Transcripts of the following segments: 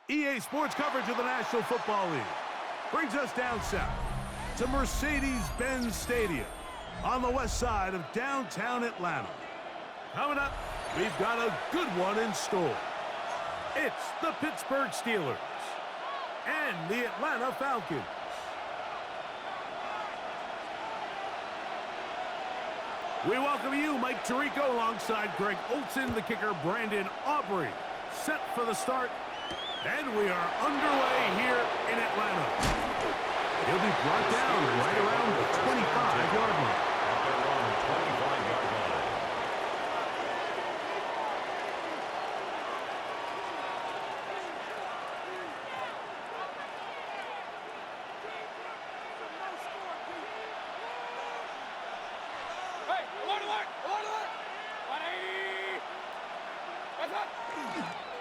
EA Sports coverage of the National Football League brings us down south to Mercedes-Benz Stadium on the west side of downtown Atlanta. Coming up, we've got a good one in store. It's the Pittsburgh Steelers and the Atlanta Falcons. We welcome you, Mike Tirico, alongside Greg Olson, the kicker, Brandon Aubrey. Set for the start, and we are underway here in Atlanta. He'll be brought down right around the 25-yard line.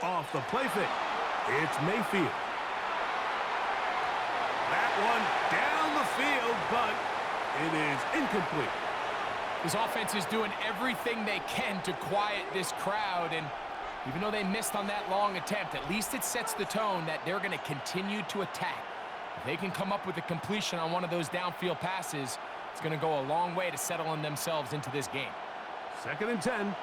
Off the play fake, it's Mayfield. That one down the field, but it is incomplete. This offense is doing everything they can to quiet this crowd, and even though they missed on that long attempt, at least it sets the tone that they're going to continue to attack. If they can come up with a completion on one of those downfield passes, it's going to go a long way to settling themselves into this game. 2nd and 10.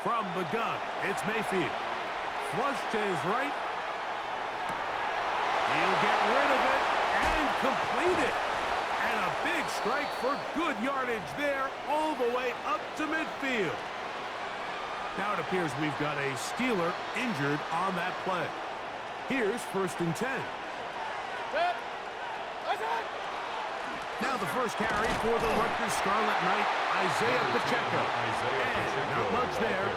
From the gun, it's Mayfield. Flush to his right. He'll get rid of it and complete it. And a big strike for good yardage there all the way up to midfield. Now it appears we've got a Steeler injured on that play. Here's 1st and 10. Now the first carry for the Rutgers Scarlet Knight, Isaiah Pacheco. And not much there.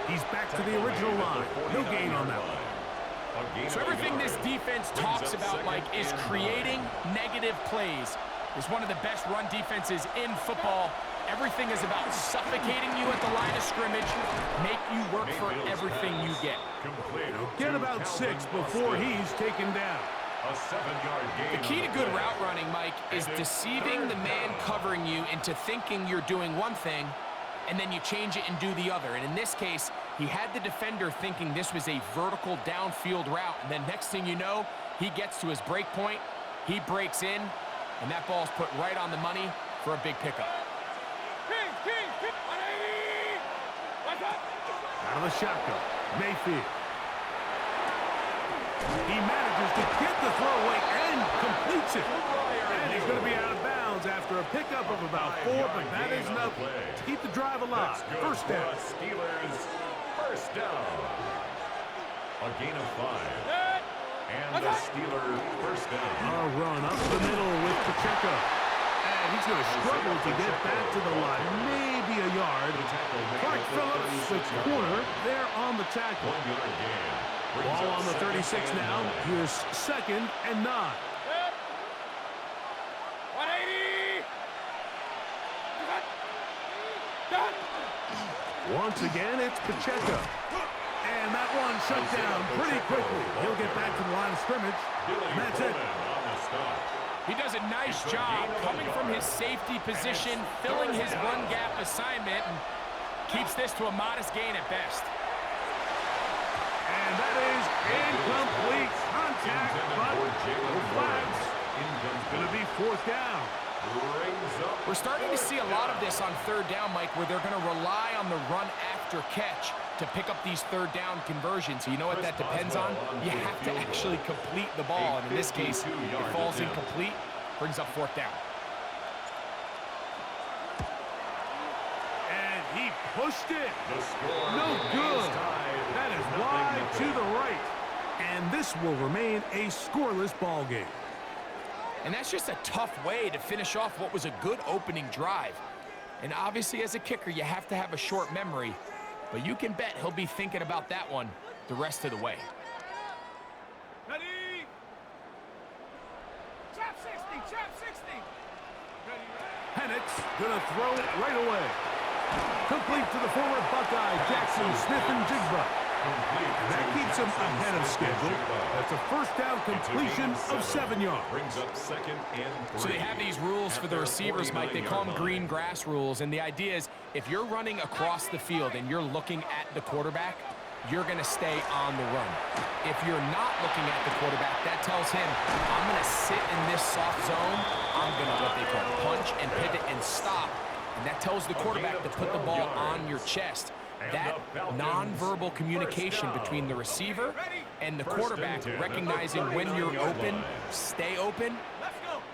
He's back to the original line. No gain on that one. So everything this defense talks about, Mike, is creating negative plays. It's one of the best run defenses in football. Everything is about suffocating you at the line of scrimmage, make you work for everything you get. Get about 6 before he's taken down. A 7-yard gain. The key to good route running, Mike, is deceiving the man covering you into thinking you're doing one thing, and then you change it and do the other. And in this case, he had the defender thinking this was a vertical downfield route, and then next thing you know, he gets to his break point, he breaks in, and that ball's put right on the money for a big pickup. Out of the shotgun, Mayfield. He manages to get the throw away and completes it. And he's going to be out of bounds after a pickup of about 4, but that is enough to keep the drive alive. First down. Steelers, first down. A gain of 5. And the Steelers first down. A run up the middle with Pacheco. And he's going to struggle to get back to the line. Maybe a yard. Clark Phillips, the corner, there on the tackle. 1-yard gain. Ball on the 36 now. Here's 2nd and 9. Once again, it's Pacheco. And that one shut down pretty quickly. He'll get back to the line of scrimmage. And that's it. He does a nice job coming from his safety position, filling his one-gap assignment, and keeps this to a modest gain at best. And that is incomplete contact, but no flags. It's going to be 4th down. We're starting to see a lot of this on 3rd down, Mike, where they're going to rely on the run after catch to pick up these 3rd down conversions. So you know what that depends on? You have to actually complete the ball, and in this case, it falls incomplete, brings up 4th down. And he pushed it. No good. That is wide to the right. And this will remain a scoreless ball game. And that's just a tough way to finish off what was a good opening drive. And obviously, as a kicker, you have to have a short memory. But you can bet he'll be thinking about that one the rest of the way. Ready? Chop 60, chop 60. Penix gonna throw it right away. Complete to the former Buckeye, Jackson Smith and Jigba. And that keeps him ahead of schedule. That's a first down completion of 7 yards. Brings up 2nd and 3. So they have these rules for the receivers, Mike. They call them green grass rules. And the idea is if you're running across the field and you're looking at the quarterback, you're going to stay on the run. If you're not looking at the quarterback, that tells him, I'm going to sit in this soft zone. I'm going to what they call punch and pivot and stop. And that tells the quarterback to put the ball on your chest. That nonverbal communication between the receiver and the quarterback, recognizing when you're open, stay open,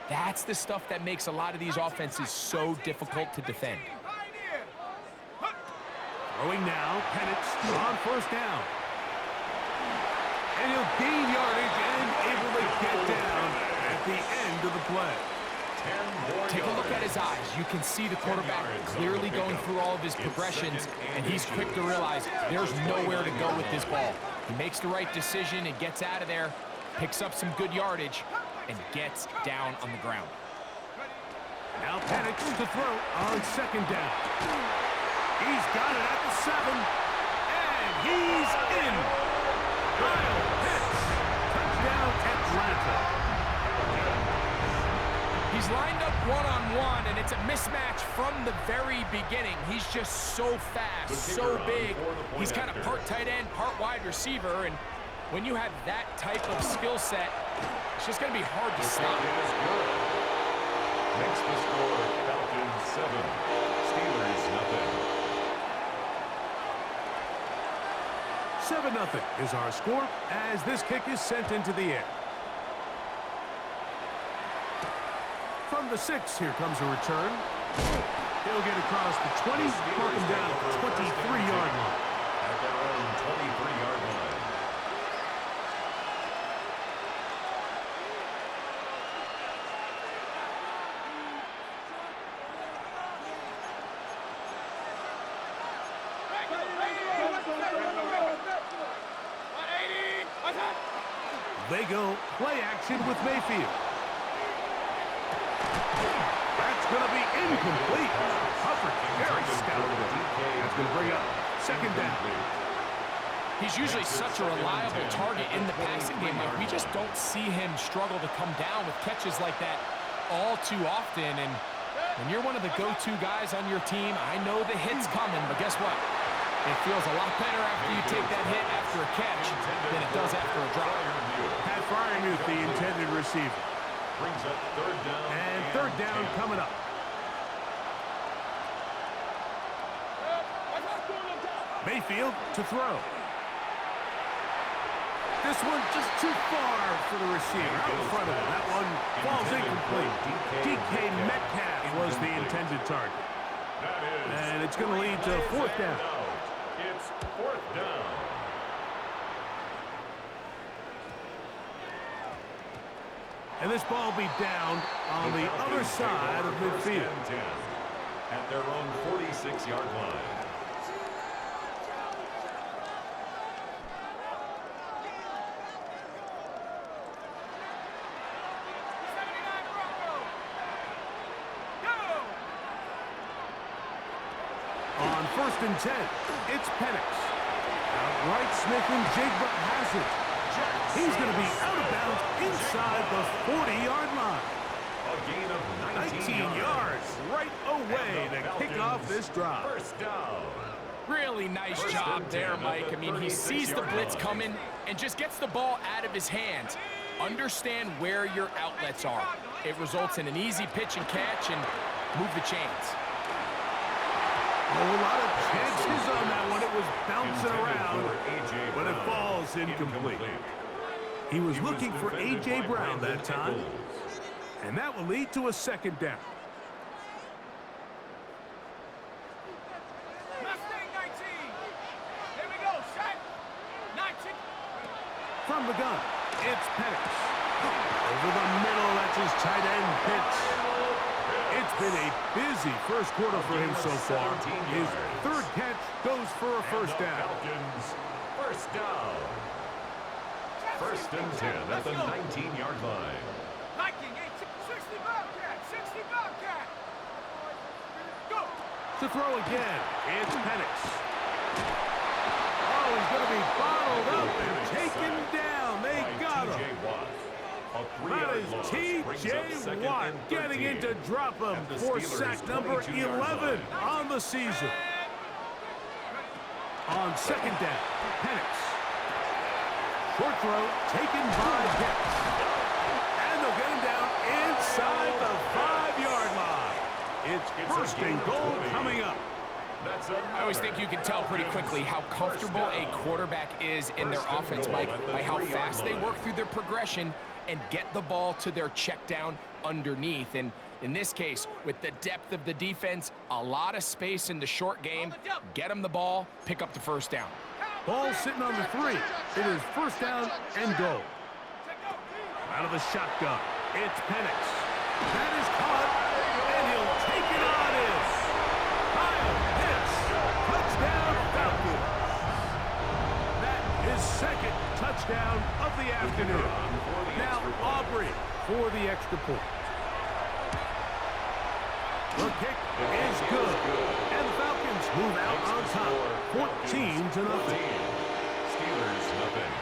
that's the stuff that makes a lot of these offenses so difficult to defend. Throwing now, Penix on first down. And he'll gain yardage and able to get down at the end of the play. Take a look at his eyes. You can see the quarterback clearly going through all of his progressions, and he's quick to realize there's nowhere to go with this ball. He makes the right decision and gets out of there, picks up some good yardage, and gets down on the ground. Now Penix to throw on second down. He's got it at the 7, and he's in. Kyle Pitts, touchdown Atlanta. He's lined up one-on-one, and it's a mismatch from the very beginning. He's just so fast, so big. He's kind of part tight end, part wide receiver, and when you have that type of skill set, it's just going to be hard to stop. Makes the score Falcons 7, Steelers nothing. 7-0 is our score as this kick is sent into the air. From the 6, here comes a return. He'll get across the 20, mark him down at the 23-yard line. At their own 23-yard line. They go play action with Mayfield. That's going to be incomplete. Hufford, very stout. That's going to bring up second down. He's usually such a reliable target in the passing game. Like, we just don't see him struggle to come down with catches like that all too often. And when you're one of the go-to guys on your team, I know the hit's coming, but guess what? It feels a lot better after you take that hit after a catch than it does after a drop. Pat Fryermuth, the intended receiver. Brings up third down. And third down coming up. Mayfield to throw. This one just too far for the receiver. Out in front of him. That one falls incomplete. DK Metcalf was the intended target. And it's going to lead to fourth down. It's fourth down. And this ball will be down on the other side of midfield. At their own 46-yard line. On first and 10, it's Penix. Outright Smith and Jigba has it. He's going to be out of bounds inside the 40-yard line. A gain of 19 yards right away to kick off this drive. First down. Really nice job there, Mike. I mean, he sees the blitz coming and just gets the ball out of his hands. Understand where your outlets are. It results in an easy pitch and catch and move the chains. A lot of chances on that one. It was bouncing around, but it falls incomplete. He was looking for A.J. Brown that time, and that will lead to a second down. From the gun, it's Penix. Over the middle, that's his tight end pitch. It's been a busy first quarter for him so far. His third catch goes for a first down. First down. First and 10 at the 19-yard line. 60 Bobcat, 60 Bobcat. Go. To throw again, it's Penix. Oh, he's going to be bottled up and taken down. They got him. That is T.J. Watt getting in to drop him for sack number 11 on the season. On second down, Penix. Short throw taken by Pitts. And they'll get him down inside the 5-yard line. It's first and goal coming up. I always think you can tell pretty quickly how comfortable a quarterback is in their offense, Mike, by how fast they work through their progression and get the ball to their check down underneath. And in this case, with the depth of the defense, a lot of space in the short game, get them the ball, pick up the first down. Ball sitting on the 3. It is first down and goal. Out of the shotgun, it's Penix. That is caught, and he'll take it on in. Kyle Pitts, touchdown Falcons. That is second touchdown of the afternoon. Now Aubrey for the extra point. The kick is good, and the Falcons move out on top, 14-0. Steelers nothing.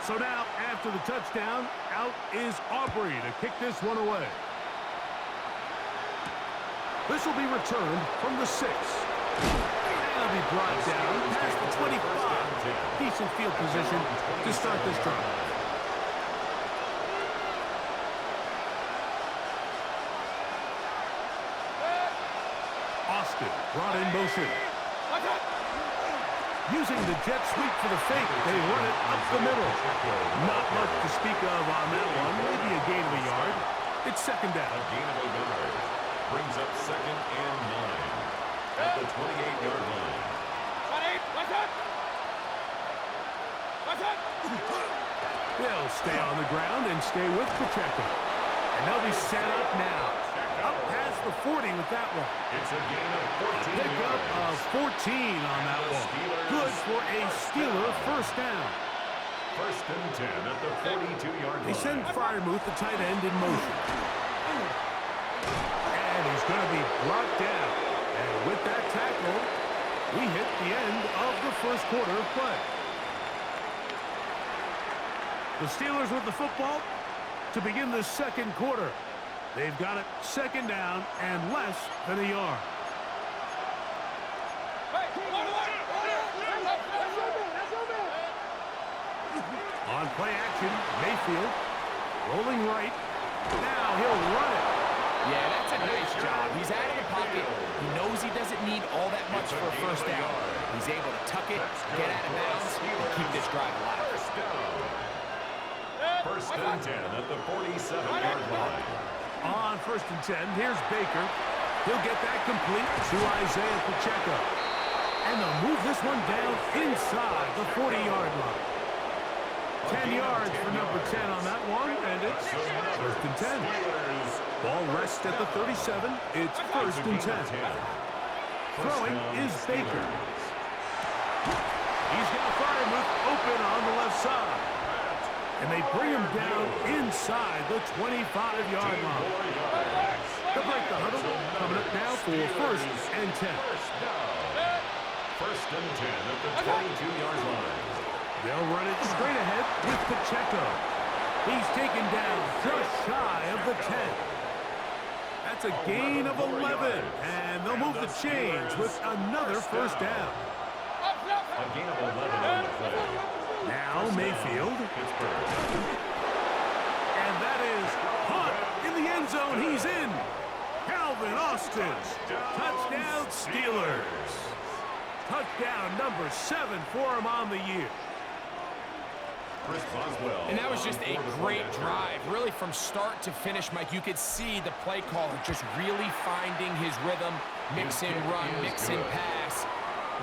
So now, after the touchdown, out is Aubrey to kick this one away. This will be returned from the 6. And it'll be brought down past the 25. Decent field position to start this drive. Austin brought in motion. Using the jet sweep for the fake, they run it up the middle. Not much to speak of on that one. Maybe a gain of a yard. It's second down. A gain of a yard brings up second and 9 at the 28-yard line. They'll stay on the ground and stay with Pacheco. And they'll be set up now. Up past the 40 with that one. It's a gain of 14 Pickup of 14 on that one. Good for a Steeler first down. First and 10 at the 42-yard line. They send Freiermuth, the tight end, in motion. And he's going to be brought down. And with that tackle, we hit the end of the first quarter of play. The Steelers with the football to begin the second quarter. They've got it second down and less than a yard. On play action, Mayfield rolling right. Now he'll run it. Yeah, that's a nice job. He's out of the pocket. He knows he doesn't need all that much for a first down. He's able to tuck it, get out of bounds, and keep this drive alive. First and 10 at the 47-yard line. On first and 10, here's Baker. He'll get that complete to Isaiah Pacheco. And they'll move this one down inside the 40-yard line. 10 yards for number 10 on that one, and it's first and 10. Ball rests at the 37. It's first and 10. Throwing is Baker. He's got Freiermuth open on the left side. And they bring him down inside the 25-yard line. They'll break the huddle. Coming up now for first and 10. First and 10 at the 22-yard line. They'll run it straight ahead with Pacheco. He's taken down just shy of the 10. That's a gain of 11. And they'll move the chains with another first down. A gain of 11 on the play. Now Mayfield. And that is caught in the end zone. He's in. Calvin Austin. Touchdown Steelers. Touchdown number 7 for him on the year. And that was just a great drive. Really from start to finish, Mike, you could see the play caller just really finding his rhythm. Mix in run, mix in pass.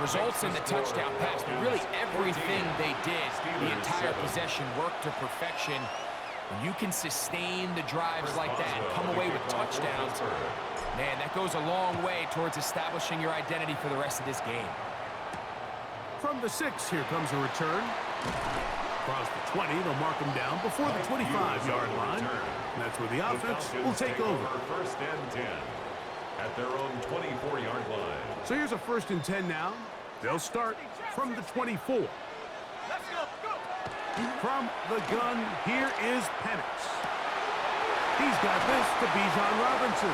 Results in the touchdown pass, but really everything they did, the entire possession worked to perfection. When you can sustain the drives like that and come away with touchdowns, man, that goes a long way towards establishing your identity for the rest of this game. From the 6, here comes a return. Across the 20, they'll mark him down before the 25-yard line. And that's where the offense will take over. First and 10 at their own 24-yard line. So here's a first and 10 now. They'll start from the 24. Let's go. Go. From the gun, here is Penix. He's got this to Bijan Robinson.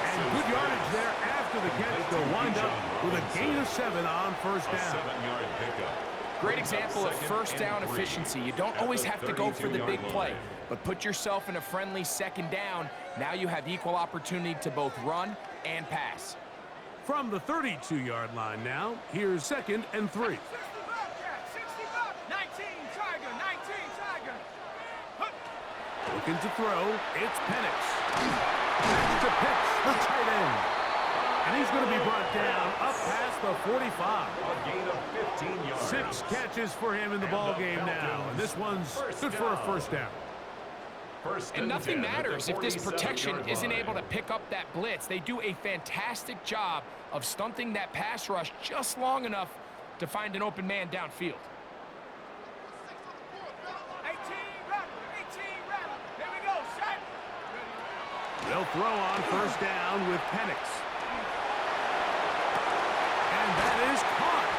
And good yardage there after the catch. They'll wind up with a gain of 7 on first A down. 7-yard pickup. Great example of first down efficiency. You don't always have to go for the big play, but put yourself in a friendly second down. Now you have equal opportunity to both run and pass. From the 32-yard line now, here's 2nd and 3. 60 Bobcat, 60 Bob. 19 Tiger, 19 Tiger. Looking to throw, it's Penix. To pitch the tight end. And he's going to be brought down up past the 45. A gain of 15 yards. 6 catches for him in the ball game now. And this one's good for a first down. And nothing matters if this protection isn't able to pick up that blitz. They do a fantastic job of stunting that pass rush just long enough to find an open man downfield. 18 rattle, 18 rattle. Here we go, set. They'll throw on first down with Penix. And that is caught.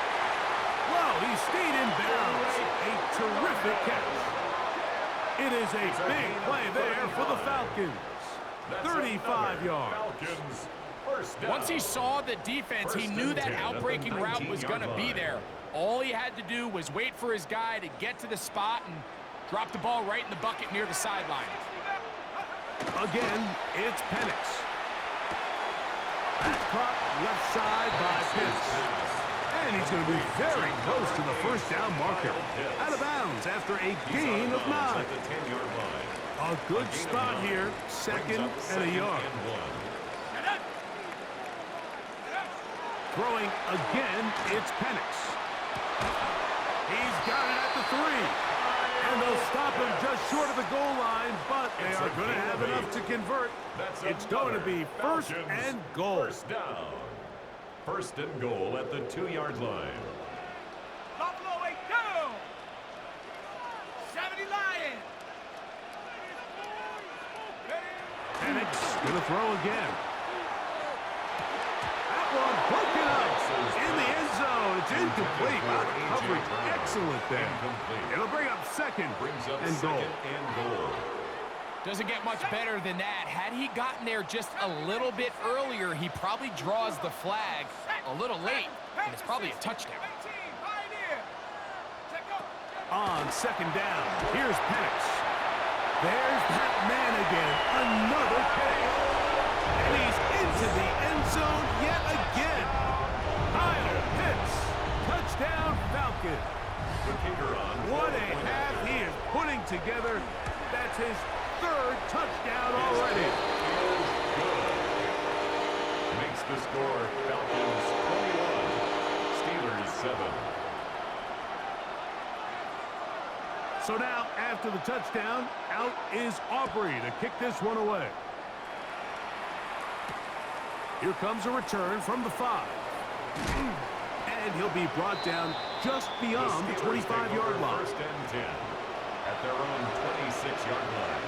Well, he stayed in bounds. A terrific catch. It is a big play there for the Falcons. 35 yards. Falcons, first down. Once he saw the defense, he knew that outbreaking route was going to be there. All he had to do was wait for his guy to get to the spot and drop the ball right in the bucket near the sideline. Again, it's Penix. That's caught left side by Pitts. And he's going to be very close to the first down marker. Out of bounds after a gain of 9. At the 10-yard line. A good spot here, 2nd and a yard. Throwing again, it's Penix. He's got it at the 3. And they'll stop him just short of the goal line, but they are going to have enough to convert. It's going to be first and goal. First down. First and goal at the 2-yard line. Buffalo 8 down. 70 Lions. Penix going to throw again. That one broken up in the end zone. It's incomplete. Out of coverage. Excellent there. It'll bring up 2nd and goal. Doesn't get much better than that. Had he gotten there just a little bit earlier, he probably draws the flag a little late, and it's probably a touchdown. 18 Pioneer. Check go. On 2nd down, here's Penix. There's that man again. Another catch. And he's into the end zone yet again. Kyle Pitts. Touchdown Falcons. The kicker on. What a half he is putting together. That's his 3rd touchdown already. Makes the score Falcons 21, Steelers 7. So now, after the touchdown, out is Aubrey to kick this one away. Here comes a return from the 5. And he'll be brought down just beyond the 25-yard line. First and 10 at their own 26-yard line.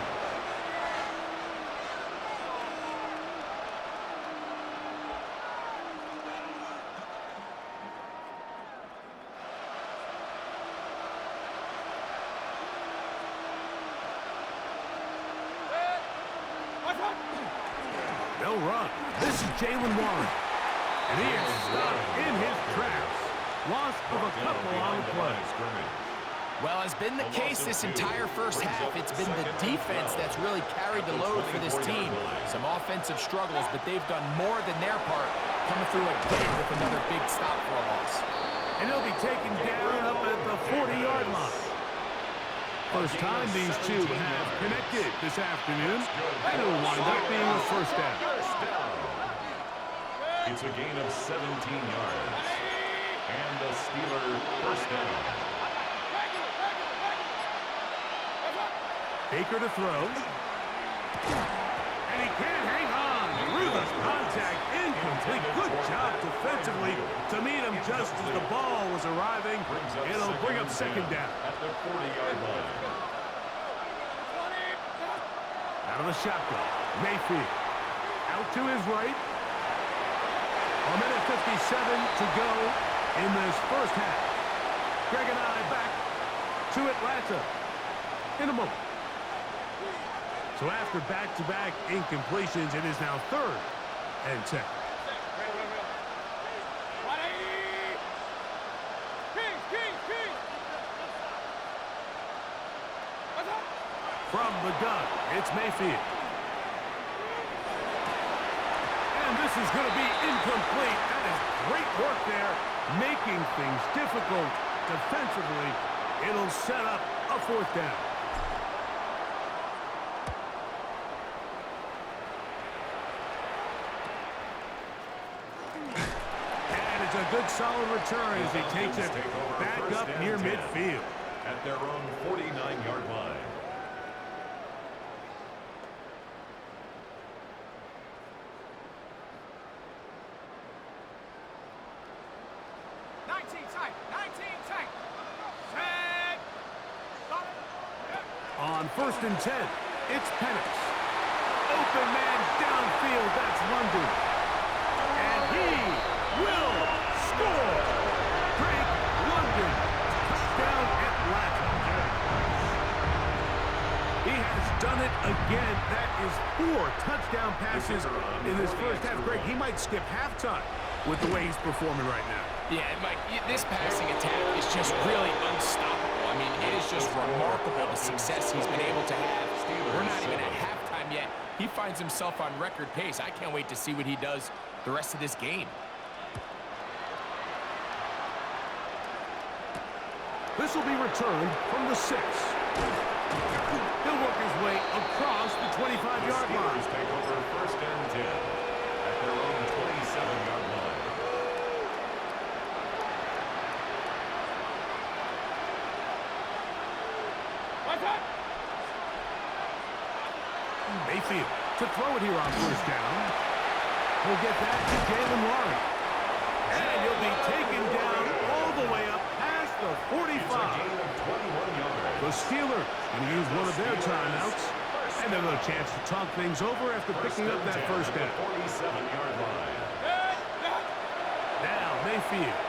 They'll run. This is Jalen Warren. And he is stopped in his tracks. Loss of a couple on the play. Well, as been the case this entire first half, it's been the defense that's really carried the load for this team. Some offensive struggles, but they've done more than their part, coming through again with another big stop for a loss. And he'll be taken down up at the 40-yard line. First time these two have connected this afternoon, and it'll wind up being a first down. It's a gain of 17 yards. And the Steeler first down. Baker to throw. And he can't hang on. Ruthless contact, incomplete. Good job defensively to meet him just as the ball was arriving. It'll bring up 2nd down. At the 40-yard line. Out of the shotgun, Mayfield. Out to his right. A minute 57 to go in this first half. Greg and I back to Atlanta in a moment. So after back-to-back incompletions, it is now 3rd and 10. From the gun, it's Mayfield. And this is going to be incomplete. That is great work there, making things difficult defensively. It'll set up a 4th down. And it's a good solid return as he takes it back up near midfield. At their own 49-yard line. On 1st and 10, it's Penix. Open man downfield, that's London. And he will score. Drake London, touchdown Atlanta. He has done it again. That is 4 touchdown passes in his first half. Greg, he might skip halftime with the way he's performing right now. Yeah, Mike, this passing attack is just really unstoppable. I mean, it is just remarkable the success he's been able to have. We're not even at halftime yet. He finds himself on record pace. I can't wait to see what he does the rest of this game. This will be returned from the 6. He'll work his way across the 25-yard line. Take over 1st and 10 at their own 27-yard line. Mayfield to throw it here on 1st down. He'll get that to Jalen Warren. And he'll be taken down all the way up past the 45. The Steelers going to use one of their timeouts. And they'll have a chance to talk things over after picking up that 1st down. 47-yard line. Now Mayfield.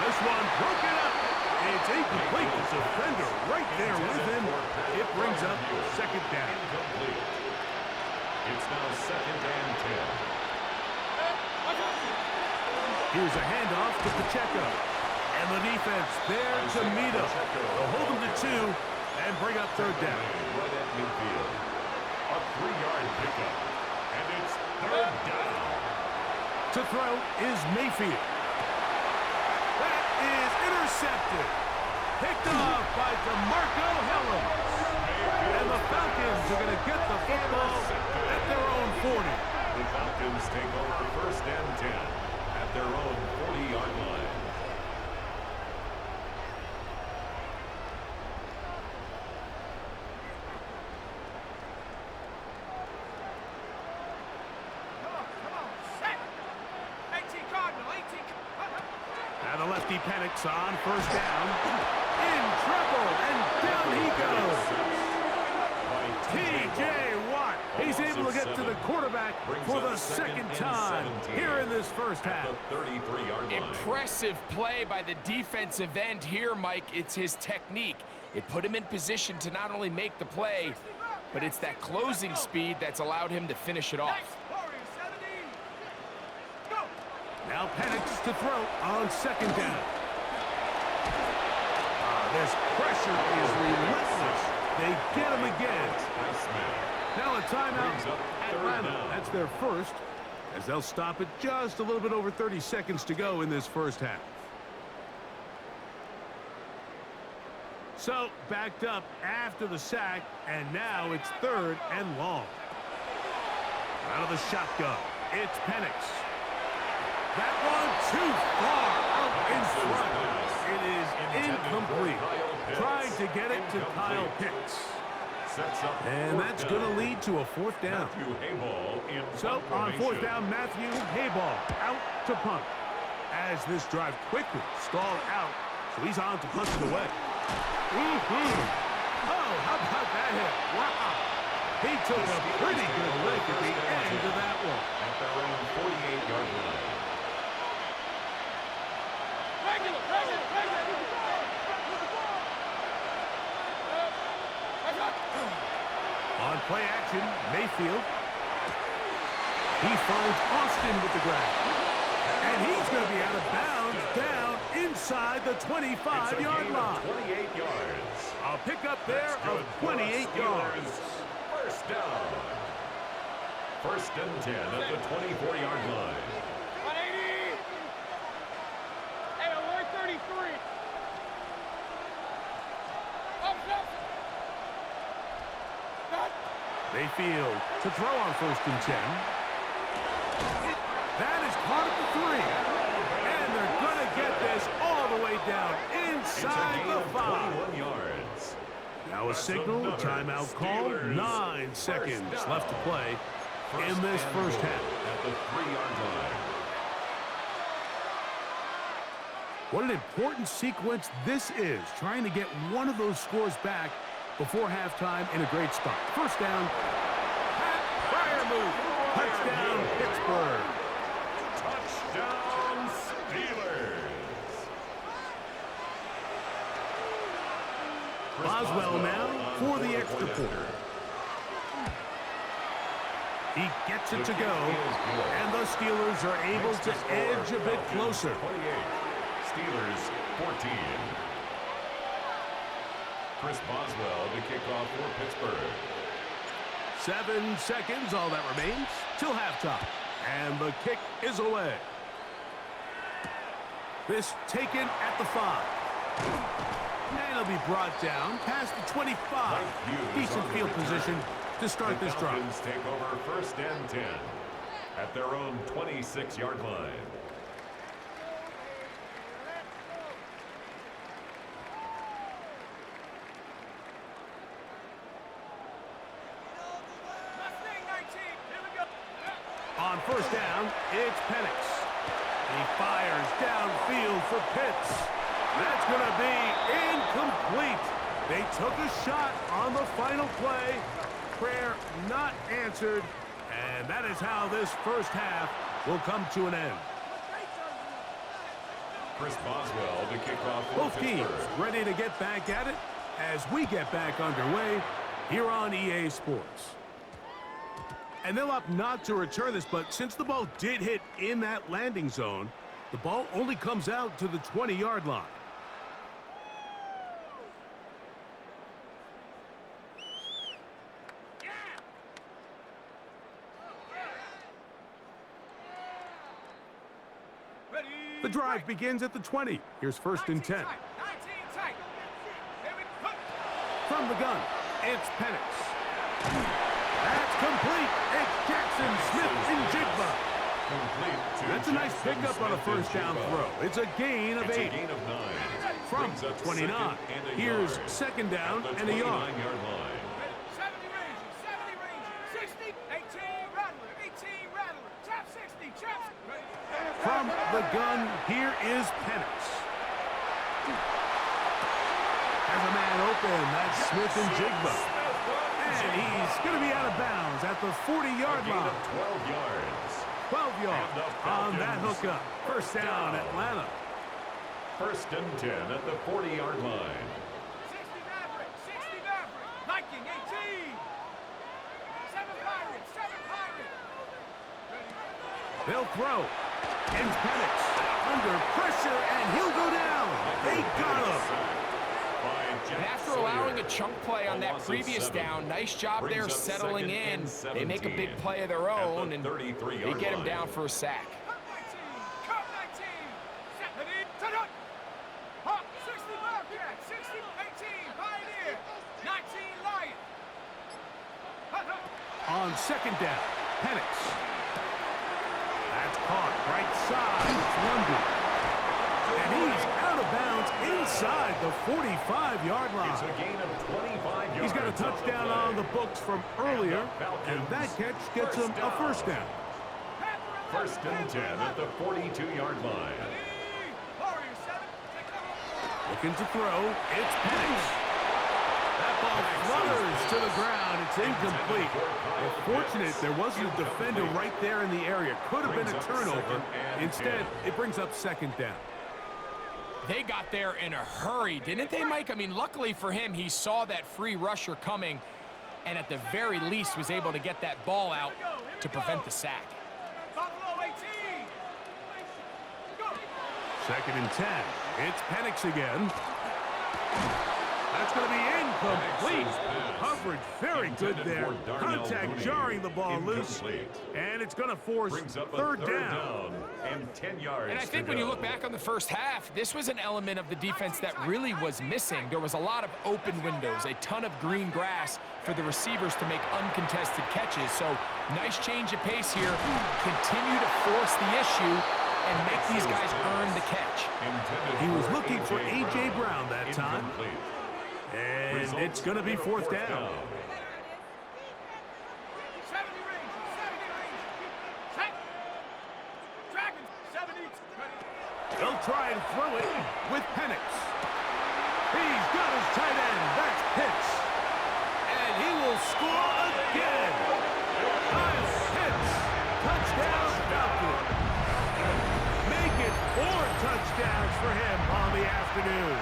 This one broken up. It's incomplete. The defender right there with him. It brings up 2nd down. Incomplete. It's now 2nd and 10. Here's a handoff to Pacheco. And the defense there to meet him. They'll hold him to 2 and bring up 3rd down. Right at midfield. A 3-yard pickup. And it's 3rd down. To throw is Mayfield. That is intercepted. Picked off by DeMarco Hellams. And the Falcons are going to get the football at their own 40. The Falcons take over 1st and 10 at their own 40-yard line. Now the lefty Penix on 1st down. In trouble, and down he goes. T.J. Watt. He's able to get to the quarterback for the 2nd time here in this first half. 33-yard line. Impressive play by the defensive end here, Mike. It's his technique. It put him in position to not only make the play, but it's that closing speed that's allowed him to finish it off. Now Penix to throw on 2nd down. This pressure is relentless. They get him again. Now a timeout. Atlanta, that's their first, as they'll stop it just a little bit over 30 seconds to go in this first half. So backed up after the sack, and now it's 3rd and long. Out of the shotgun, it's Penix. That one too far out in front. It is incomplete. Trying to get it to Kyle Pitts. And that's going to lead to a 4th down. So on 4th down, Matthew Hayball out to punt. As this drive quickly stalled out, so he's on to punt it away. Oh, how about that hit? Wow. He took a pretty good lick at the end of that one. At their own 48-yard line. On play action, Mayfield. He finds Austin with the grab. And he's going to be out of bounds down inside the 25-yard line. 28 yards. A pickup there of 28 yards. First down. First and 10 at the 24-yard line. 180. Hey, alert 33. Up. Mayfield to throw on first and 10. That is caught at the 3. And they're going to get this all the way down inside the 5. 21 yards. Now a signal, timeout call, 9 seconds left to play in this first half. At the 3-yard line. What an important sequence this is, trying to get one of those scores back before halftime in a great spot. First down. Fire move. Touchdown, Pittsburgh. Touchdown, Steelers. Boswell now for the extra point. He gets it to go, and the Steelers are able to edge a bit closer. 28. Steelers 14. Chris Boswell to kick off for Pittsburgh. 7 seconds, all that remains, till halftime. And the kick is away. This taken at the 5. And it'll be brought down past the 25. Decent field position to start this drive. Falcons take over first and 10 at their own 26-yard line. On first down, it's Penix. He fires downfield for Pitts. That's going to be incomplete. They took a shot on the final play. Prayer not answered. And that is how this first half will come to an end. Chris Boswell to kick off for Both teams Pittsburgh. ready to get back at it as we get back underway here on EA Sports. And they'll opt not to return this, but since the ball did hit in that landing zone, the ball only comes out to the 20-yard line. The drive begins at the 20. Here's first and 10. From the gun, it's Penix. That's complete. It's Jackson Smith-Njigba. That's a nice pickup on a first down throw. It's a gain of 8. From 29. Here's second down and a yard. 70 range, 60, 18 rattler, 18 rattler, trap 60, trap. From the gun, here is Penix. Has a man open. That's Smith-Njigba. And he's going to be out of bounds at the 40-yard line. 12 yards. 12 yards on that hookup. First down, Atlanta. First and 10 at the 40-yard line. 60 Maverick, 60 Maverick, Viking 18. 7 Pirates, 7 Pirates. They'll throw. Ends Penix. Under pressure, and he'll go down. They got him. And after allowing a chunk play on that previous down, nice job there settling in. They make a big play of their own, and they get him down for a sack. Cup 19, 70, Hawk 60 Bobcat, 60, 18 Pioneer, 19 Lion. On second down, Penix. That's caught right side. It's London. And he's out of bounds inside the 45-yard line. It's a gain of 25 yards. He's got a touchdown on the books from earlier, and that catch gets him a first down. First and 10 at the 42-yard line. Looking to throw, it's Penix. That ball flutters to the ground. It's incomplete. Well, fortunate there wasn't a defender right there in the area. Could have been a turnover. Instead, it brings up second down. They got there in a hurry, didn't they, Mike? I mean, luckily for him, he saw that free rusher coming and at the very least was able to get that ball out to prevent the sack. Buffalo 18. Go. 2nd and 10. It's Penix again. That's going to be incomplete. Coverage very good there. Contact jarring the ball loose. And it's going to force third down. And 10 yards. And I think when you look back on the first half, this was an element of the defense that really was missing. There was a lot of open windows, a ton of green grass for the receivers to make uncontested catches. So nice change of pace here. Continue to force the issue and make these guys earn the catch. He was looking for A.J. Brown that time. And it's going to be 4th down. 70 range. 70 range. Set. Dragons. 70. They'll try and throw it with Penix. He's got his tight end. That's Pitts. And he will score again. Kyle Pitts. Touchdown Falcons. Make it 4 touchdowns for him on the afternoon.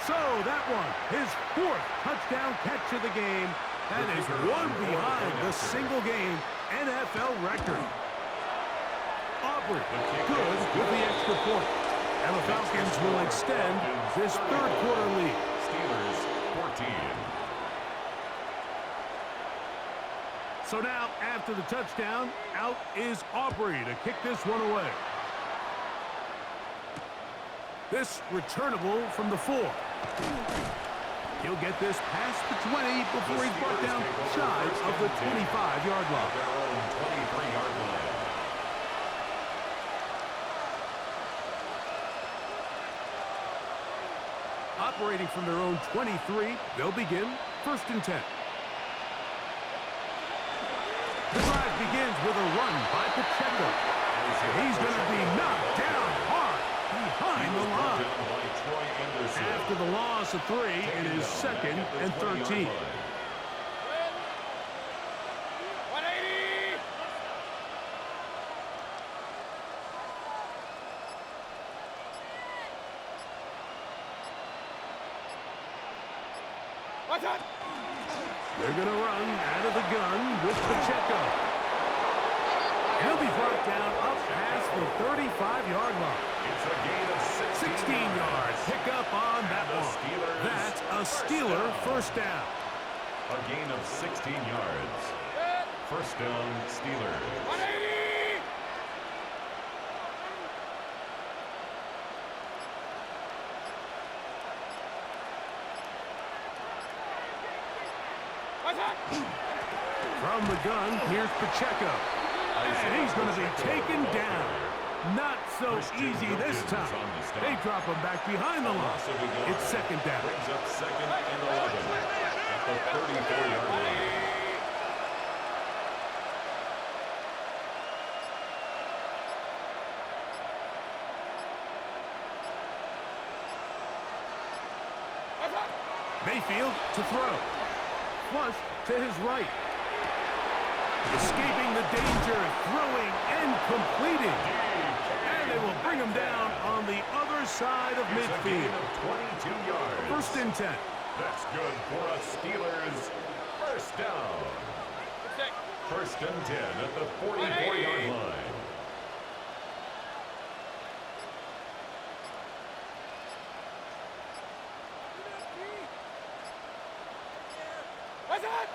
So that one, his 4th touchdown catch of the game, and is one behind the single-game NFL record. Aubrey, good with the extra point. And the Falcons will extend this 3rd quarter lead. Steelers 14. So now, after the touchdown, out is Aubrey to kick this one away. This returnable from the 4. He'll get this past the 20 before he's brought down shy of the 25-yard line. Their own 23-yard line. Operating from their own 23, they'll begin 1st and 10. The drive begins with a run by Pacheco. He's going to be knocked down hard behind the line. After the loss of 3, it is 2nd and 13. 180. What's that? They're going to run out of the gun with Pacheco. He'll be brought down up past the 35-yard line. It's a gain of 16 yards. Pick up on that one. That's a Steeler 1st down. A gain of 16 yards. 1st down, Steelers. 180. What's that? From the gun, here's Pacheco. And he's going to be taken down. Not so easy this time. They drop him back behind the line. It's 2nd down. Brings up 2nd and 11 at the 34-yard line. Mayfield to throw. Flush to his right. Escaping the danger, throwing and completing. And they will bring him down on the other side of It's a gain midfield. of 22 yards. 1st and 10. That's good for a Steelers 1st down. 1st and 10 at the 44-yard line. What's that?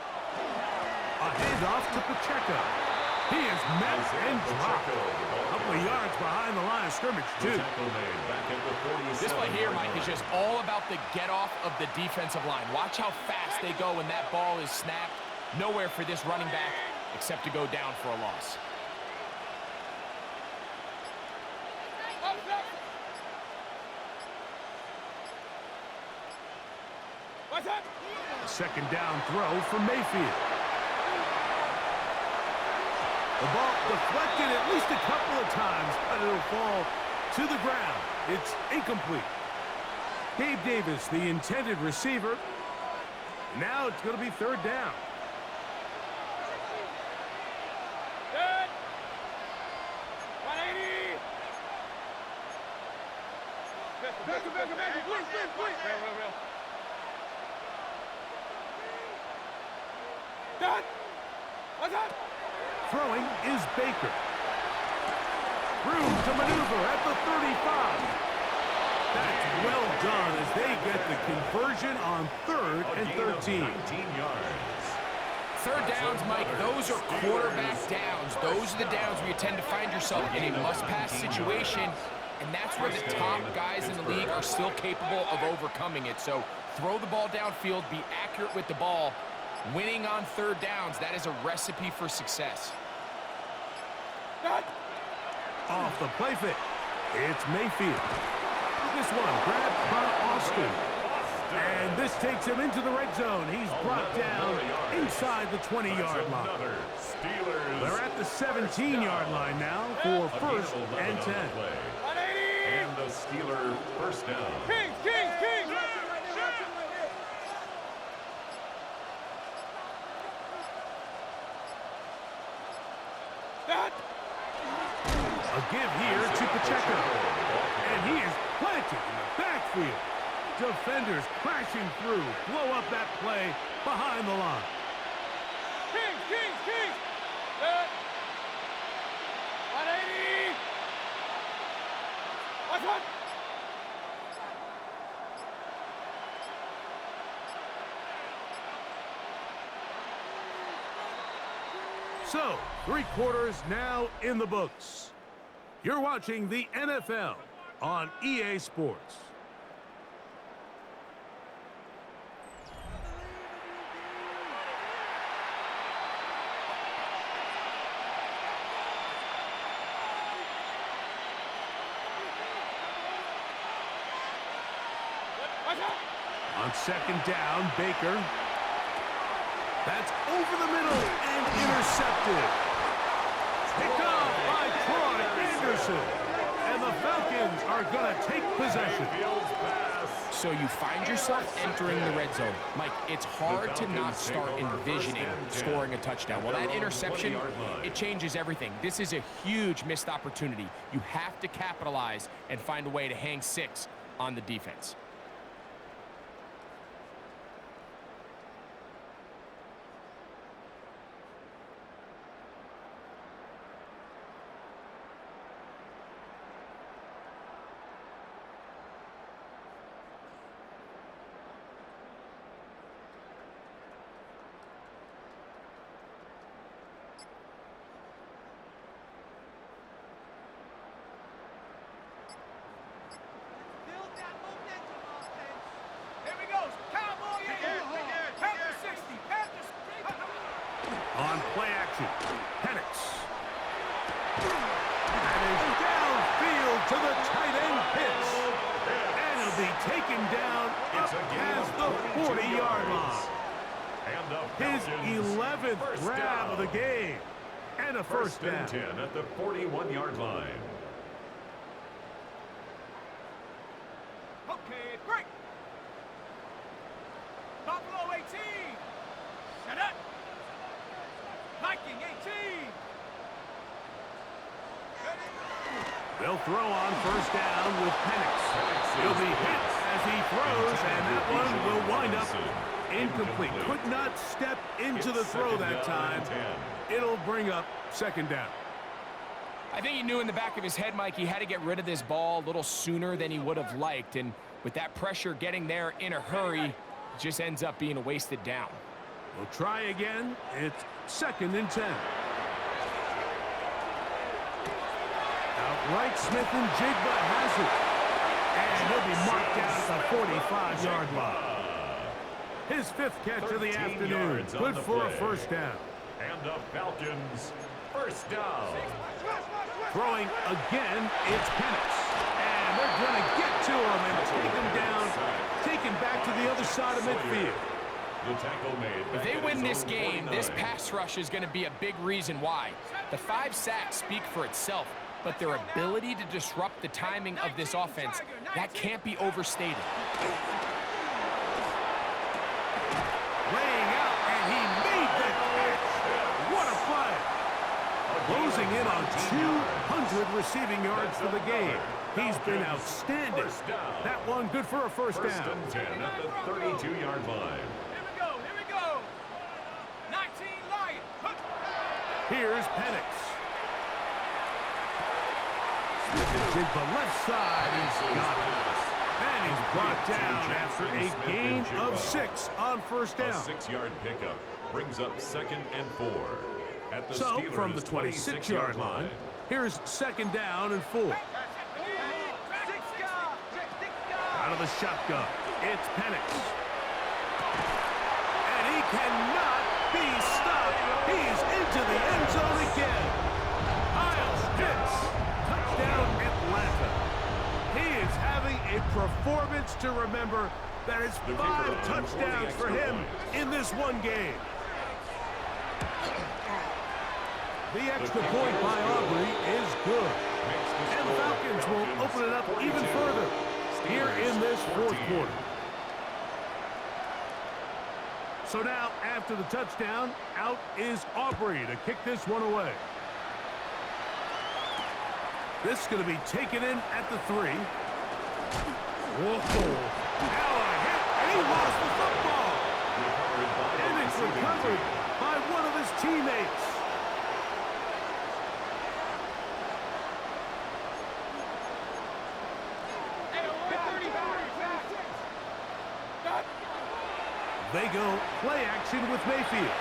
A handoff to Pacheco. He is met and dropped. A couple of yards behind the line of scrimmage, too. Tackle made back at the 47. This play here, Mike, is just all about the get-off of the defensive line. Watch how fast they go when that ball is snapped. Nowhere for this running back except to go down for a loss. What's that? 2nd down throw from Mayfield. The ball deflected at least a couple of times, but it'll fall to the ground. It's incomplete. Gabe Davis, the intended receiver. Now it's going to be 3rd down. Good. 180. Throwing is Baker. Room to maneuver at the 35. That's well done as they get the conversion on 3rd and 13. 19 yards. Third downs, Mike, those are quarterback downs. Those are the downs where you tend to find yourself in a must-pass situation, and that's where the top guys in the league are still capable of overcoming it. So throw the ball downfield, be accurate with the ball. Winning on third downs, that is a recipe for success. Off the play fake. It's Mayfield. This one grabbed by Austin. And this takes him into the red zone. He's brought down inside the 20-yard line. They're at the 17-yard line now for 1st and 10. And the Steeler first down. King! A give here to Pacheco. And he is planted in the backfield. Defenders crashing through. Blow up that play behind the line. King! 180! Watch one! So, 3 quarters now in the books. You're watching the NFL on EA Sports. On 2nd down, Baker. That's over the middle and intercepted. Picked off by Troy Anderson. And the Falcons are going to take possession. So you find yourself entering the red zone. Mike, it's hard to not start envisioning scoring a touchdown. Well, that interception, it changes everything. This is a huge missed opportunity. You have to capitalize and find a way to hang 6 on the defense. On play action, Penix. That is downfield to the tight end Pitts. And he'll be taken down up past the 40-yard line. His 11th grab of the game. And a first down. 10 at the 41-yard line. Okay, break! Buffalo 18! Set up! Viking 18! They'll throw on first down with Penix. He'll be hit as he throws, and that one will wind up incomplete. Could not step into the throw that time. It'll bring up 2nd down. I think he knew in the back of his head, Mike, he had to get rid of this ball a little sooner than he would have liked. And with that pressure getting there in a hurry, it just ends up being a wasted down. We'll try again. It's 2nd and 10. Outright, Smith and Jigba has it. And he'll be marked down at the 45-yard line. His 5th catch of the afternoon. Good for a first down. And the Falcons first down. Throwing again, it's Penix. And they're going to get to him and take him down, take him back to the other side of midfield. The tackle made. If they win this game, this pass rush is going to be a big reason why. The 5 sacks speak for itself, but their ability to disrupt the timing of this offense, that can't be overstated. Laying out, and he made the catch. What a play. Closing in on 200 receiving yards for the game. He's been outstanding. That one good for a first down. First and 10 at the 32-yard line. Here we go, here we go. 19 Lion. Here's Penix. Slipping to the left side. He's got it. And he's brought down after a gain of 6 on first down. A 6-yard pickup brings up 2nd and 4. At the So, Steelers' from the 26-yard line, here's 2nd down and 4. Out of the shotgun, it's Penix. And he cannot be stopped. He's into the end zone again. Miles hits. Touchdown, Atlanta. He is having a performance to remember. That is 5 touchdowns for him in this one game. The extra point by Aubrey is good. And the Falcons will open it up even further here in this fourth quarter. So now, after the touchdown, out is Aubrey to kick this one away. This is going to be taken in at the 3. Whoa. Now a hit, and he lost the football. And it's recovered by one of his teammates. They go play action with Mayfield.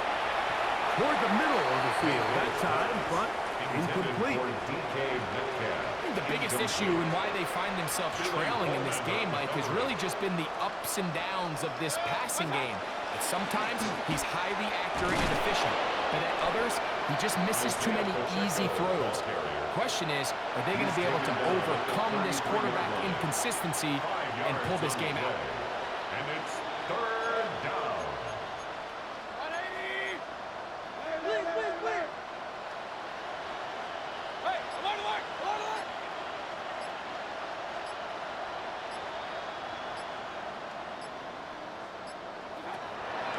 Toward the middle of the field that time, but incomplete. I think the biggest issue and why they find themselves trailing in this game, Mike, has really just been the ups and downs of this passing game. But sometimes he's highly accurate and efficient, but at others, he just misses too many easy throws. The question is, are they going to be able to overcome this quarterback inconsistency and pull this game out? And it's 3rd down.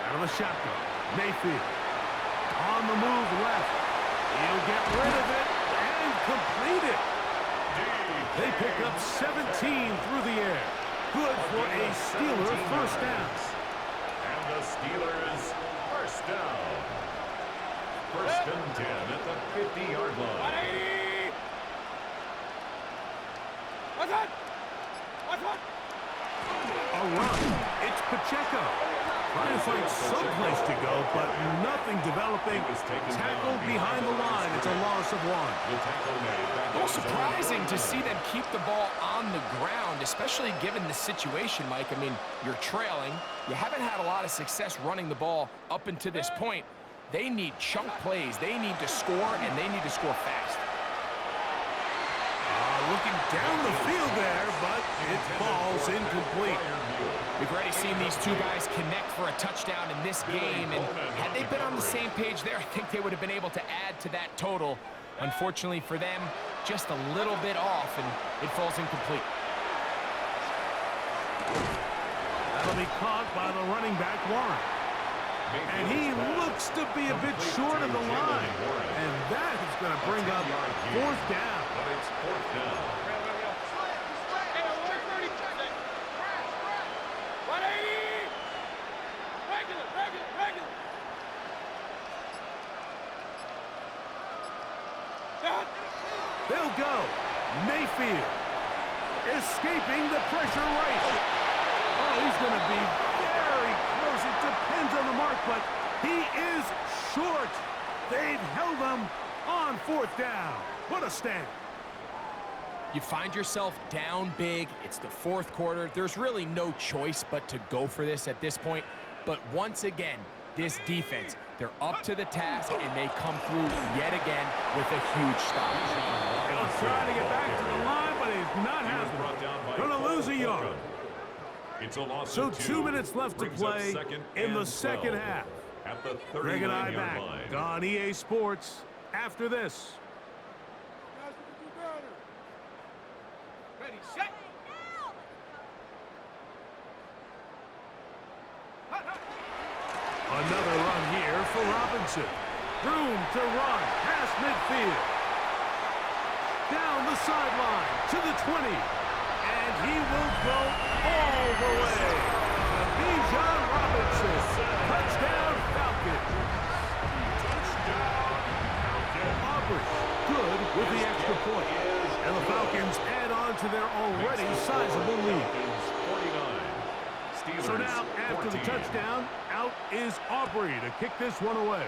Out of the shotgun, Mayfield. On the move left. He'll get rid of it and complete it. They pick up 17 through the air. Good for a Steeler first down. And the Steelers first down. First and 10 at the 50-yard line. A run. It's Pacheco. Trying to find someplace to go, but nothing developing. Tackled behind the line. It's a loss of 1. A little surprising to see them keep the ball on the ground, especially given the situation, Mike. I mean, you're trailing. You haven't had a lot of success running the ball up until this point. They need chunk plays. They need to score, and they need to score fast. Looking down the field there, but it falls incomplete. We've already seen these two guys connect for a touchdown in this game, and had they been on the same page there, I think they would have been able to add to that total. Unfortunately for them, just a little bit off, and it falls incomplete. That'll be caught by the running back, Warren. And he looks to be a bit short of the line. And that is going to bring up 4th down. But it's 4th down. They'll go. Mayfield escaping the pressure right. Oh, he's going to be very close. It depends on the mark, but he is short. They've held him on 4th down. What a stand. You find yourself down big. It's the 4th quarter. There's really no choice but to go for this at this point. But once again, this defense, they're up to the task, and they come through yet again with a huge stop. He'll try to get back to the line, but he's not happening. Going to lose a yard. It's a loss So of 2. 2 minutes left to play in the second half. At the Greg and I 39-yard back line. on EA Sports after this. Ready, set. Another run here for Robinson. Room to run past midfield. down the sideline to the 20. And he will go all the way. Bijan Robinson, touchdown Falcons. Aubrey, good with the extra point. And the Falcons add on to their already sizable lead. So now, after the touchdown, out is Aubrey to kick this one away.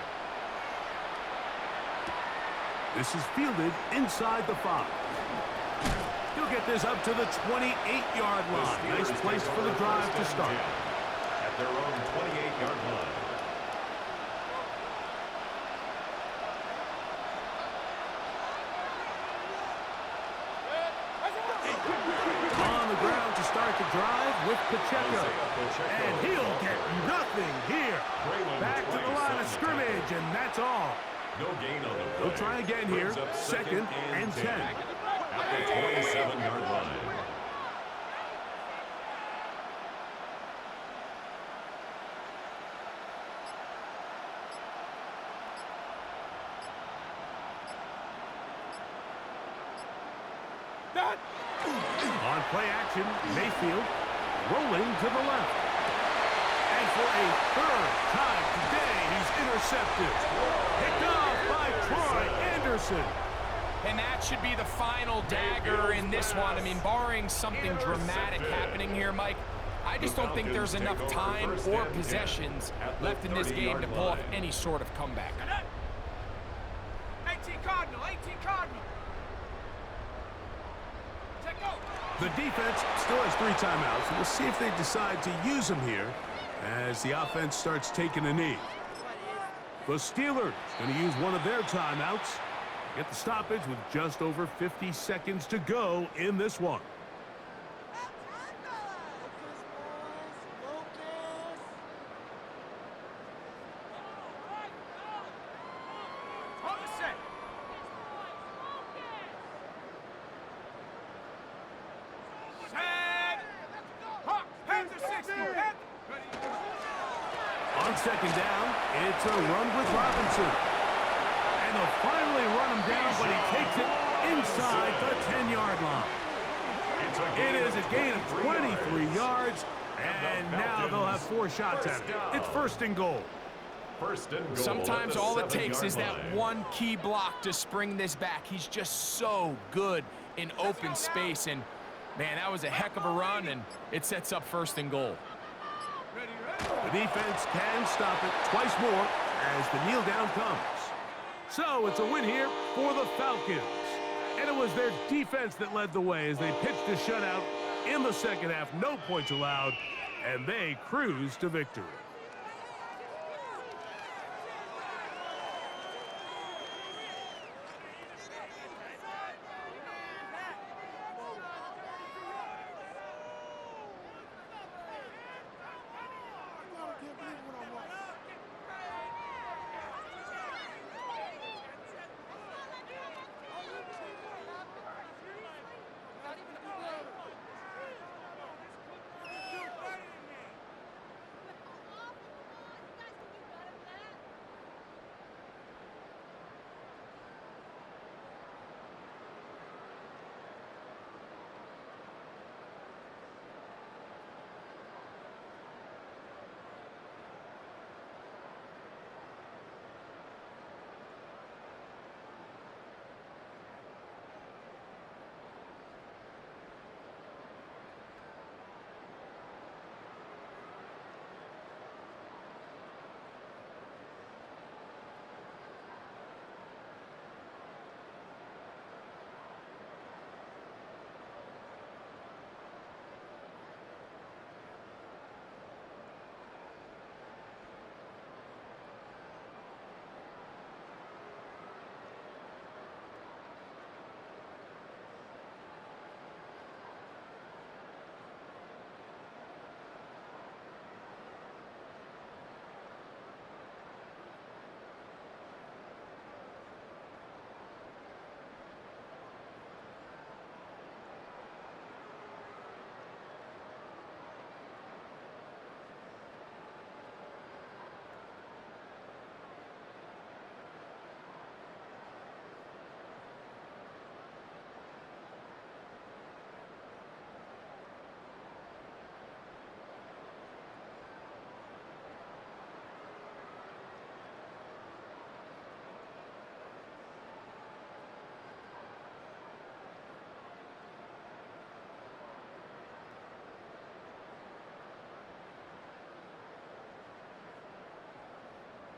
This is fielded inside the 5. He'll get this up to the 28-yard line. Nice place for the drive to start. At their own 28-yard line. On the ground to start the drive with Pacheco. And he'll get nothing here. Back to the line of scrimmage, and that's all. No gain on the play. We'll try again here. Second and 10. At the 27-yard line. On play action, Mayfield rolling to the left. And for a third time today, he's intercepted. Picked off by Troy Anderson. And that should be the final dagger in this one. I mean, barring something dramatic happening here, Mike, I just don't think there's enough time or possessions left in this game to pull off any sort of comeback. 18 Cardinal, 18 Cardinal. Check out. The defense still has 3 timeouts, and we'll see if they decide to use them here as the offense starts taking a knee. The Steelers going to use one of their timeouts. Get the stoppage with just over 50 seconds to go in this one. On the set. Set. Hawk, Panther 60. Panther. On second down, it's a run with Robinson. And they'll finally run him down, but he takes it inside the 10-yard line. It is a gain of 23 yards, and now they'll have 4 shots at it. It's first and goal. First and goal. Sometimes all it takes is that one key block to spring this back. He's just so good in open space, and man, that was a heck of a run, and it sets up first and goal. The defense can stop it twice more as the kneel down comes. So it's a win here for the Falcons. And it was their defense that led the way as they pitched a shutout in the second half. No points allowed, and they cruised to victory.